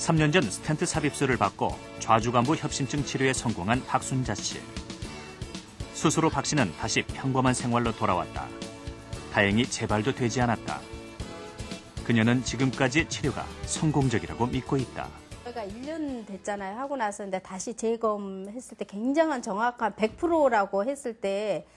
3년 전 스텐트 삽입술을 받고 좌주간부 협심증 치료에 성공한 박순자 씨. 수술 후 박 씨는 다시 평범한 생활로 돌아왔다. 다행히 재발도 되지 않았다. 그녀는 지금까지 치료가 성공적이라고 믿고 있다. 제가 1년 됐잖아요. 하고 나서 근데 다시 재검했을 때 굉장한 정확한 100%라고 했을 때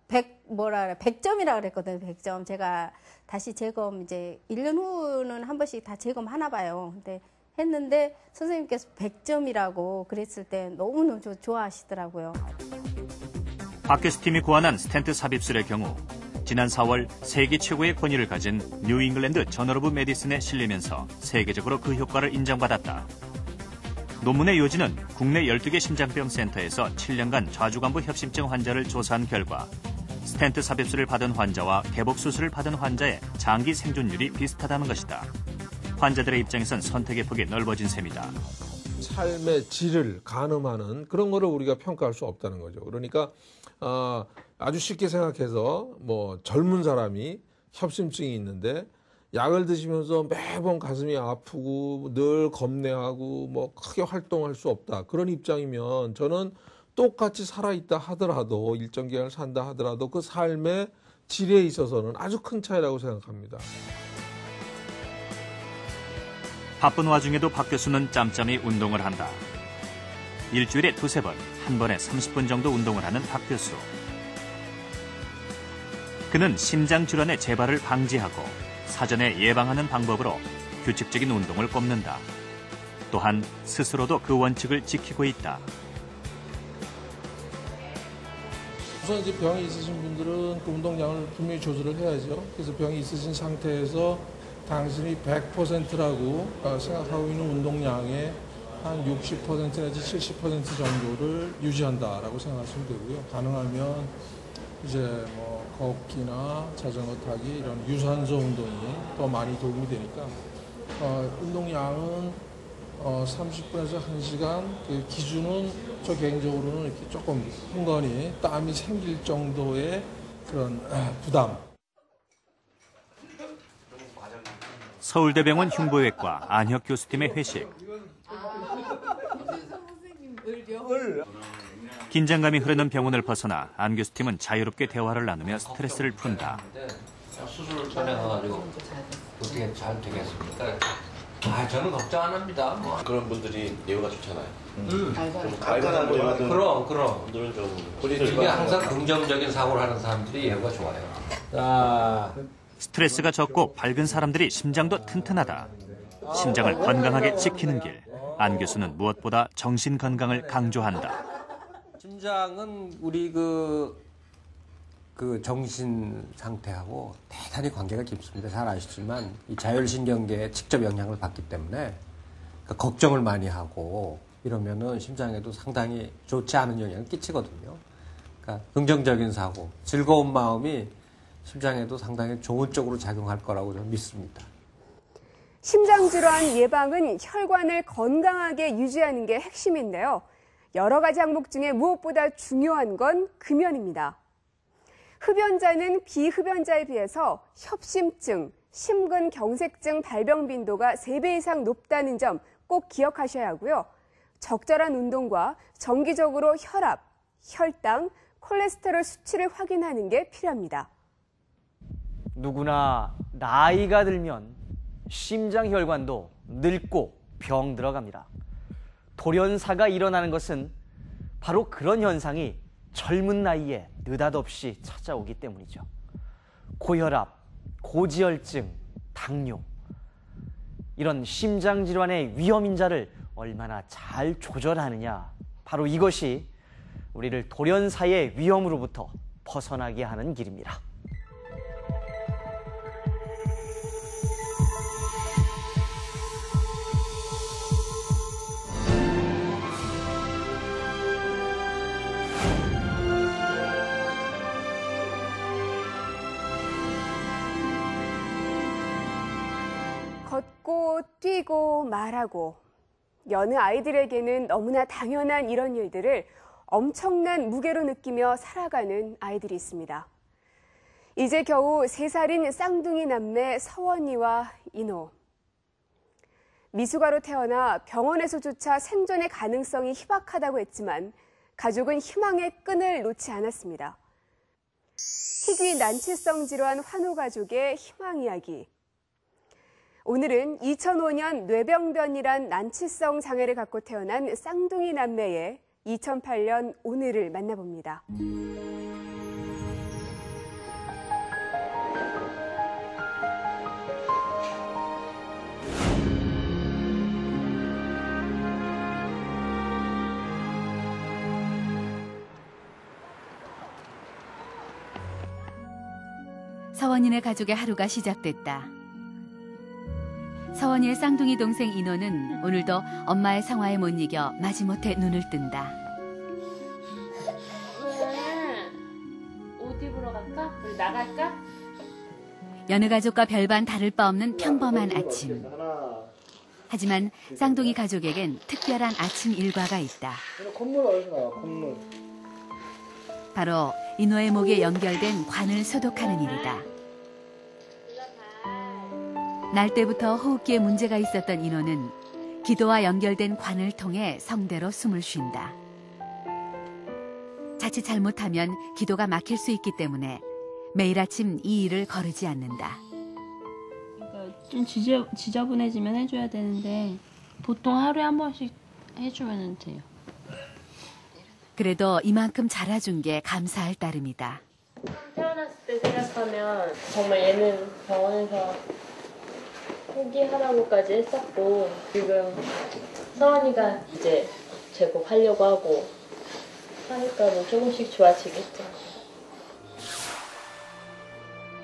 100점이라 그랬거든요. 100점. 제가 다시 재검 이제 1년 후는 한 번씩 다 재검하나 봐요. 근데 했는데 선생님께서 100점이라고 그랬을 때 너무너무 좋아하시더라고요. 박 교수팀이 고안한 스텐트 삽입술의 경우 지난 4월 세계 최고의 권위를 가진 뉴잉글랜드 저널 오브 메디슨에 실리면서 세계적으로 그 효과를 인정받았다. 논문의 요지는 국내 12개 심장병 센터에서 7년간 좌주간부 협심증 환자를 조사한 결과 스텐트 삽입술을 받은 환자와 개복 수술을 받은 환자의 장기 생존율이 비슷하다는 것이다. 환자들의 입장에선 선택의 폭이 넓어진 셈이다. 삶의 질을 가늠하는 그런 거를 우리가 평가할 수 없다는 거죠. 그러니까 아주 쉽게 생각해서 뭐 젊은 사람이 협심증이 있는데 약을 드시면서 매번 가슴이 아프고 늘 겁내하고 뭐 크게 활동할 수 없다. 그런 입장이면 저는 똑같이 살아있다 하더라도 일정 기간을 산다 하더라도 그 삶의 질에 있어서는 아주 큰 차이라고 생각합니다. 바쁜 와중에도 박 교수는 짬짬이 운동을 한다. 일주일에 2~3번, 한 번에 30분 정도 운동을 하는 박 교수. 그는 심장질환의 재발을 방지하고 사전에 예방하는 방법으로 규칙적인 운동을 꼽는다. 또한 스스로도 그 원칙을 지키고 있다. 우선 이제 병이 있으신 분들은 그 운동량을 분명히 조절을 해야죠. 그래서 병이 있으신 상태에서 당신이 100%라고 생각하고 있는 운동량의 한 60% 내지 70% 정도를 유지한다라고 생각하시면 되고요. 가능하면 이제 뭐 걷기나 자전거 타기 이런 유산소 운동이 더 많이 도움이 되니까 운동량은 30분에서 1시간 그 기준은 저 개인적으로는 이렇게 조금 흥건히 땀이 생길 정도의 그런 부담. 서울대병원 흉부외과 안혁 교수팀의 회식. 긴장감이 흐르는 병원을 벗어나 안 교수팀은 자유롭게 대화를 나누며 스트레스를 푼다. 수술 전에 가가지고 어떻게 잘 되겠습니까? 저는 걱정 안 합니다. 뭐. 그런 분들이 예후가 좋잖아요. 갈등한 분들은 그럼. 오늘은 좀 이게 항상 긍정적인 사고를 하는 사람들이 예후가 좋아요. 자. 스트레스가 적고 밝은 사람들이 심장도 튼튼하다. 심장을 건강하게 지키는 길. 안 교수는 무엇보다 정신 건강을 강조한다. 심장은 우리 그 정신 상태하고 대단히 관계가 깊습니다. 잘 아시지만 이 자율신경계에 직접 영향을 받기 때문에 그러니까 걱정을 많이 하고 이러면은 심장에도 상당히 좋지 않은 영향을 끼치거든요. 그러니까 긍정적인 사고, 즐거운 마음이 심장에도 상당히 좋은 쪽으로 작용할 거라고 저는 믿습니다. 심장질환 예방은 혈관을 건강하게 유지하는 게 핵심인데요. 여러 가지 항목 중에 무엇보다 중요한 건 금연입니다. 흡연자는 비흡연자에 비해서 협심증, 심근경색증 발병 빈도가 3배 이상 높다는 점 꼭 기억하셔야 하고요. 적절한 운동과 정기적으로 혈압, 혈당, 콜레스테롤 수치를 확인하는 게 필요합니다. 누구나 나이가 들면 심장혈관도 늙고 병 들어갑니다. 돌연사가 일어나는 것은 바로 그런 현상이 젊은 나이에 느닷없이 찾아오기 때문이죠. 고혈압, 고지혈증, 당뇨 이런 심장질환의 위험인자를 얼마나 잘 조절하느냐, 바로 이것이 우리를 돌연사의 위험으로부터 벗어나게 하는 길입니다. 걷고 뛰고 말하고 여느 아이들에게는 너무나 당연한 이런 일들을 엄청난 무게로 느끼며 살아가는 아이들이 있습니다. 이제 겨우 3살인 쌍둥이 남매 서원이와 인호. 미숙아로 태어나 병원에서조차 생존의 가능성이 희박하다고 했지만 가족은 희망의 끈을 놓지 않았습니다. 희귀 난치성 질환 환우 가족의 희망 이야기. 오늘은 2005년 뇌병변이란 난치성 장애를 갖고 태어난 쌍둥이 남매의 2008년 오늘을 만나봅니다. 서원이네 가족의 하루가 시작됐다. 서원이의 쌍둥이 동생 인호는 오늘도 엄마의 상화에 못 이겨 마지못해 눈을 뜬다. 옷 입으러 갈까? 우리 나갈까? 여느 가족과 별반 다를 바 없는 평범한 아침. 하지만 쌍둥이 가족에겐 특별한 아침 일과가 있다. 바로 인호의 목에 연결된 관을 소독하는 일이다. 날 때부터 호흡기에 문제가 있었던 인호는 기도와 연결된 관을 통해 성대로 숨을 쉰다. 자칫 잘못하면 기도가 막힐 수 있기 때문에 매일 아침 이 일을 거르지 않는다. 그러니까 좀 지저분해지면 해줘야 되는데 보통 하루에 한 번씩 해주면 돼요. 그래도 이만큼 잘해준 게 감사할 따름이다. 태어났을 때 생각하면 정말 얘는 병원에서 포기하라고까지 했었고 지금 서원이가 이제 제곱하려고 하고 하니까 뭐 조금씩 좋아지겠죠.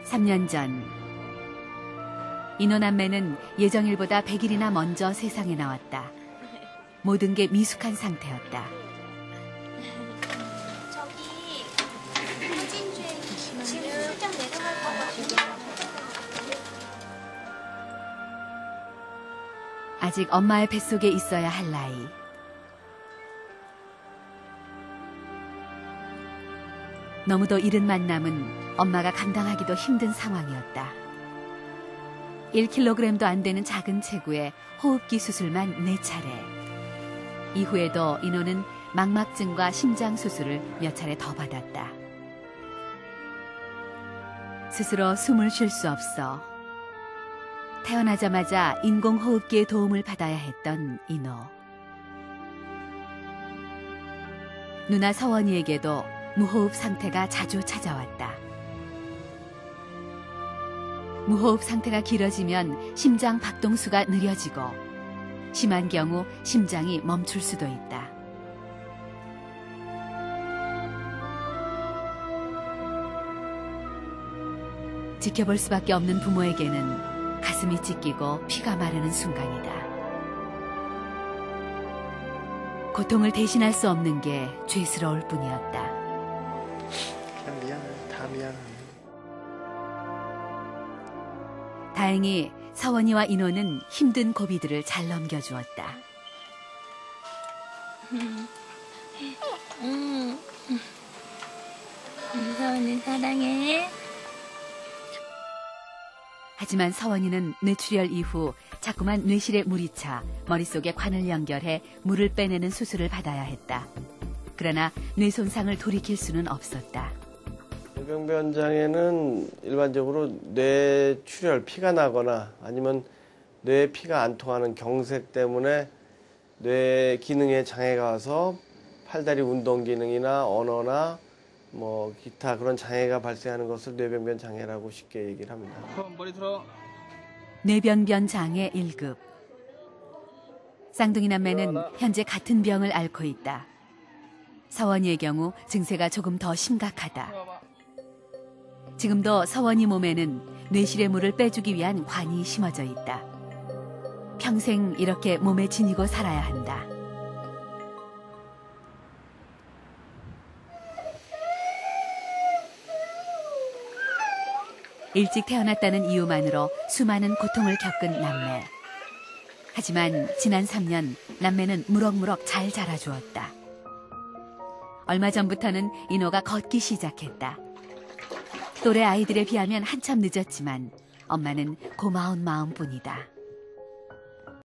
3년 전 인호 남매는 예정일보다 100일이나 먼저 세상에 나왔다. 모든 게 미숙한 상태였다. 저기 사진 지금 출장 내려갈 거거든요. 아직 엄마의 뱃속에 있어야 할 나이. 너무도 이른 만남은 엄마가 감당하기도 힘든 상황이었다. 1kg도 안 되는 작은 체구에 호흡기 수술만 4차례. 이후에도 인호는 망막증과 심장 수술을 몇 차례 더 받았다. 스스로 숨을 쉴 수 없어 태어나자마자 인공호흡기의 도움을 받아야 했던 인호. 누나 서원이에게도 무호흡 상태가 자주 찾아왔다. 무호흡 상태가 길어지면 심장 박동수가 느려지고 심한 경우 심장이 멈출 수도 있다. 지켜볼 수밖에 없는 부모에게는 가슴이 찢기고 피가 마르는 순간이다. 고통을 대신할 수 없는 게 죄스러울 뿐이었다. 그냥 미안해. 다 미안해. 다행히 서원이와 인호는 힘든 고비들을 잘 넘겨주었다. 서원이 사랑해. 하지만 서원이는 뇌출혈 이후 자꾸만 뇌실에 물이 차 머릿속에 관을 연결해 물을 빼내는 수술을 받아야 했다. 그러나 뇌 손상을 돌이킬 수는 없었다. 뇌병변 장애는 일반적으로 뇌출혈, 피가 나거나 아니면 뇌에 피가 안 통하는 경색 때문에 뇌 기능에 장애가 와서 팔다리 운동 기능이나 언어나 뭐 기타 그런 장애가 발생하는 것을 뇌병변 장애라고 쉽게 얘기를 합니다. 머리 들어. 뇌병변 장애 1급. 쌍둥이 남매는 현재 같은 병을 앓고 있다. 서원이의 경우 증세가 조금 더 심각하다. 지금도 서원이 몸에는 뇌실의 물을 빼주기 위한 관이 심어져 있다. 평생 이렇게 몸에 지니고 살아야 한다. 일찍 태어났다는 이유만으로 수많은 고통을 겪은 남매. 하지만 지난 3년 남매는 무럭무럭 잘 자라주었다. 얼마 전부터는 인호가 걷기 시작했다. 또래 아이들에 비하면 한참 늦었지만 엄마는 고마운 마음뿐이다.